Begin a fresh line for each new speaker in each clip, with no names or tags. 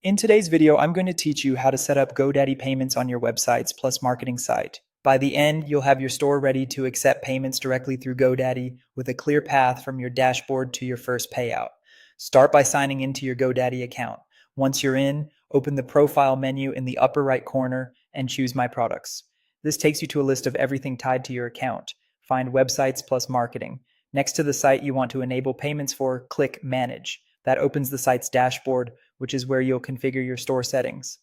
In today's video, I'm going to teach you how to set up GoDaddy payments on your websites plus marketing site. By the end, you'll have your store ready to accept payments directly through GoDaddy with a clear path from your dashboard to your first payout. Start by signing into your GoDaddy account. Once you're in, open the profile menu in the upper right corner and choose My Products. This takes you to a list of everything tied to your account. Find Websites plus Marketing. Next to the site you want to enable payments for, click Manage. That opens the site's dashboard, which is where you'll configure your store settings.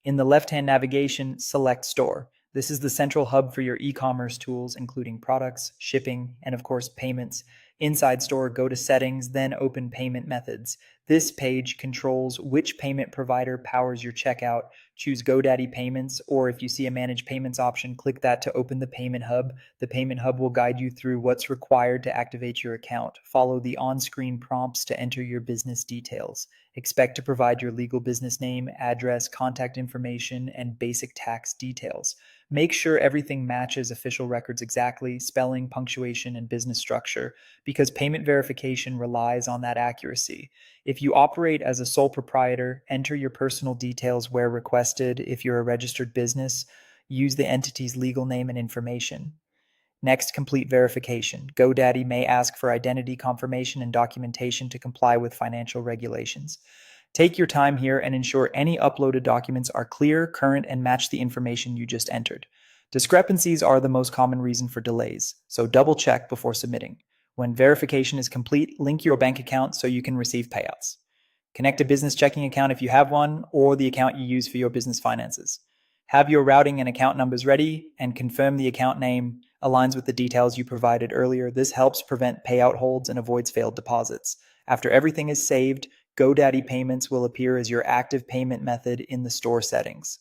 In the left-hand navigation, select Store. This is the central hub for your e-commerce tools, including products, shipping, and of course, payments. Inside Store, go to Settings, then open Payment Methods. This page controls which payment provider powers your checkout. Choose GoDaddy Payments, or if you see a Manage Payments option, click that to open the Payment Hub. The Payment Hub will guide you through what's required to activate your account. Follow the on-screen prompts to enter your business details. Expect to provide your legal business name, address, contact information, and basic tax details. Make sure everything matches official records exactly, spelling, punctuation, and business structure, because payment verification relies on that accuracy. If you operate as a sole proprietor, enter your personal details where requested. If you're a registered business, use the entity's legal name and information. Next, complete verification. GoDaddy may ask for identity confirmation and documentation to comply with financial regulations. Take your time here and ensure any uploaded documents are clear, current, and match the information you just entered. Discrepancies are the most common reason for delays, so double check before submitting. When verification is complete, link your bank account so you can receive payouts. Connect a business checking account if you have one, or the account you use for your business finances. Have your routing and account numbers ready, and confirm the account name aligns with the details you provided earlier. This helps prevent payout holds and avoids failed deposits. After everything is saved, GoDaddy Payments will appear as your active payment method in the store settings.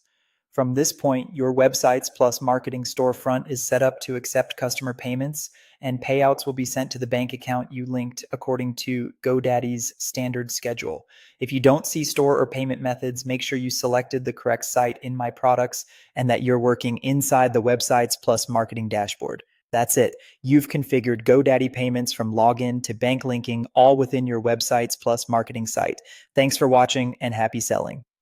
From this point, your Websites plus Marketing storefront is set up to accept customer payments, and payouts will be sent to the bank account you linked according to GoDaddy's standard schedule. If you don't see store or payment methods, make sure you selected the correct site in My Products and that you're working inside the Websites plus Marketing dashboard. That's it. You've configured GoDaddy payments from login to bank linking all within your Websites plus Marketing site. Thanks for watching and happy selling.